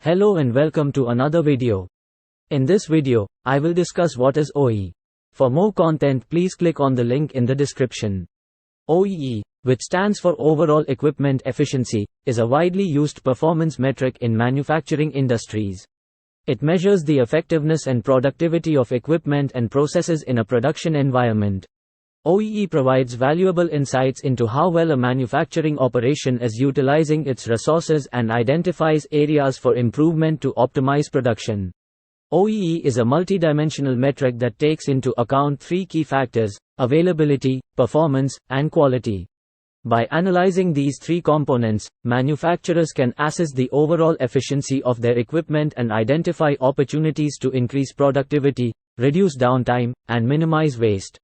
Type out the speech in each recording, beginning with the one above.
Hello and welcome to another video. In this video, I will discuss what is OEE. For more content, please click on the link in the description. OEE, which stands for Overall Equipment Efficiency, is a widely used performance metric in manufacturing industries. It measures the effectiveness and productivity of equipment and processes in a production environment. OEE provides valuable insights into how well a manufacturing operation is utilizing its resources and identifies areas for improvement to optimize production. OEE is a multidimensional metric that takes into account three key factors: availability, performance, and quality. By analyzing these three components, manufacturers can assess the overall efficiency of their equipment and identify opportunities to increase productivity, reduce downtime, and minimize waste.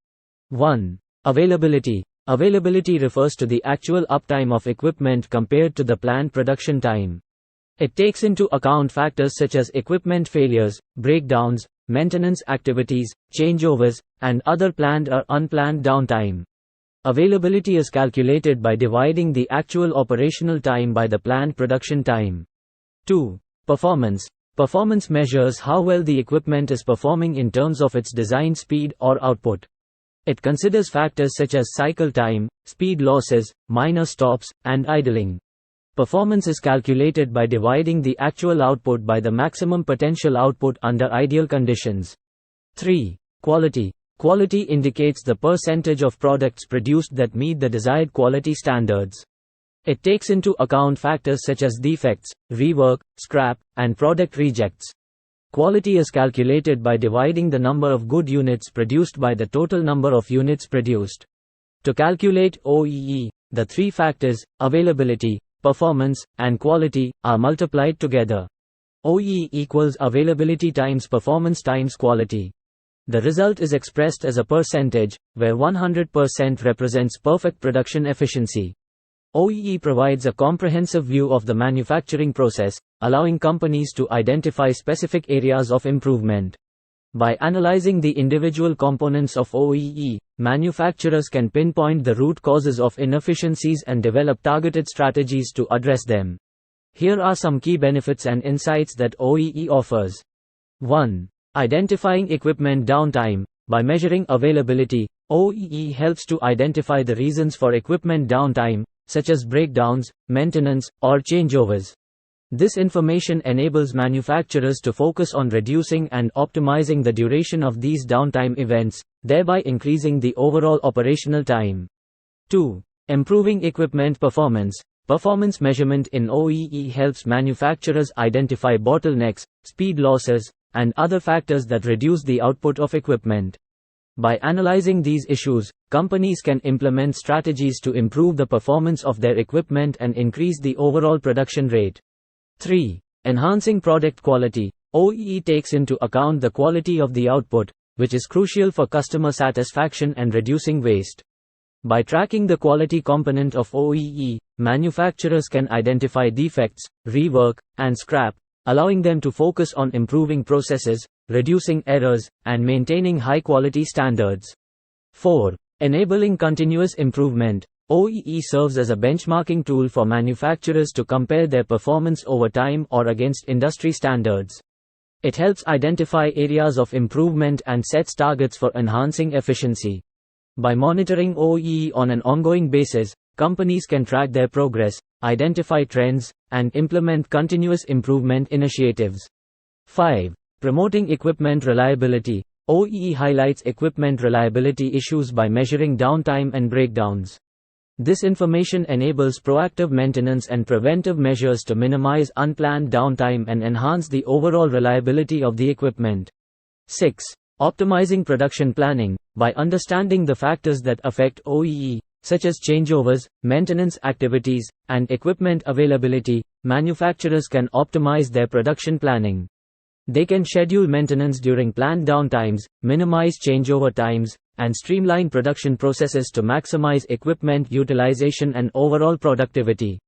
1. Availability. Availability refers to the actual uptime of equipment compared to the planned production time. It takes into account factors such as equipment failures, breakdowns, maintenance activities, changeovers, and other planned or unplanned downtime. Availability is calculated by dividing the actual operational time by the planned production time. 2. Performance. Performance measures how well the equipment is performing in terms of its design speed or output. It considers factors such as cycle time, speed losses, minor stops, and idling. Performance is calculated by dividing the actual output by the maximum potential output under ideal conditions. 3. Quality. Quality indicates the percentage of products produced that meet the desired quality standards. It takes into account factors such as defects, rework, scrap, and product rejects. Quality is calculated by dividing the number of good units produced by the total number of units produced. To calculate OEE, the three factors, availability, performance, and quality, are multiplied together. OEE equals availability times performance times quality. The result is expressed as a percentage, where 100% represents perfect production efficiency. OEE provides a comprehensive view of the manufacturing process, allowing companies to identify specific areas of improvement. By analyzing the individual components of OEE, manufacturers can pinpoint the root causes of inefficiencies and develop targeted strategies to address them. Here are some key benefits and insights that OEE offers. 1. Identifying equipment downtime. By measuring availability, OEE helps to identify the reasons for equipment downtime, such as breakdowns, maintenance, or changeovers. This information enables manufacturers to focus on reducing and optimizing the duration of these downtime events, thereby increasing the overall operational time. 2. Improving equipment performance. Performance measurement in OEE helps manufacturers identify bottlenecks, speed losses, and other factors that reduce the output of equipment. By analyzing these issues, companies can implement strategies to improve the performance of their equipment and increase the overall production rate. 3. Enhancing product quality. OEE takes into account the quality of the output, which is crucial for customer satisfaction and reducing waste. By tracking the quality component of OEE, manufacturers can identify defects, rework, and scrap, allowing them to focus on improving processes, reducing errors, and maintaining high-quality standards. 4. Enabling continuous improvement. OEE serves as a benchmarking tool for manufacturers to compare their performance over time or against industry standards. It helps identify areas of improvement and sets targets for enhancing efficiency. By monitoring OEE on an ongoing basis, companies can track their progress, identify trends, and implement continuous improvement initiatives. 5. Promoting equipment reliability. OEE highlights equipment reliability issues by measuring downtime and breakdowns. This information enables proactive maintenance and preventive measures to minimize unplanned downtime and enhance the overall reliability of the equipment. 6. Optimizing production planning. By understanding the factors that affect OEE, such as changeovers, maintenance activities, and equipment availability, manufacturers can optimize their production planning. They can schedule maintenance during planned downtimes, minimize changeover times, and streamline production processes to maximize equipment utilization and overall productivity.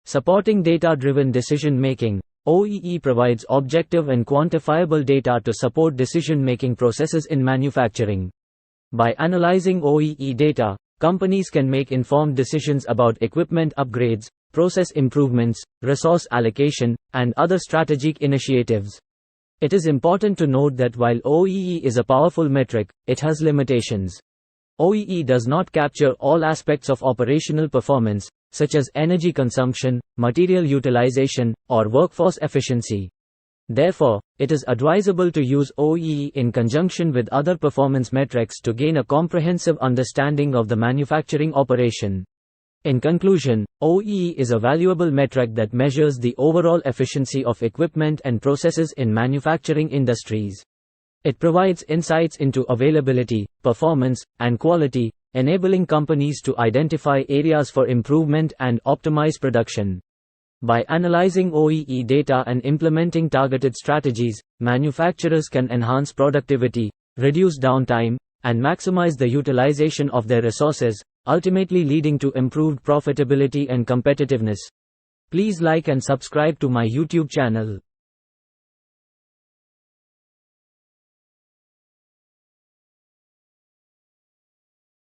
Supporting data-driven decision-making. OEE provides objective and quantifiable data to support decision-making processes in manufacturing. By analyzing OEE data, companies can make informed decisions about equipment upgrades, process improvements, resource allocation, and other strategic initiatives. It is important to note that while OEE is a powerful metric, it has limitations. OEE does not capture all aspects of operational performance, such as energy consumption, material utilization, or workforce efficiency. Therefore, it is advisable to use OEE in conjunction with other performance metrics to gain a comprehensive understanding of the manufacturing operation. In conclusion, OEE is a valuable metric that measures the overall efficiency of equipment and processes in manufacturing industries. It provides insights into availability, performance, and quality, enabling companies to identify areas for improvement and optimize production. By analyzing OEE data and implementing targeted strategies, manufacturers can enhance productivity, reduce downtime, and maximize the utilization of their resources, ultimately leading to improved profitability and competitiveness. Please like and subscribe to my YouTube channel.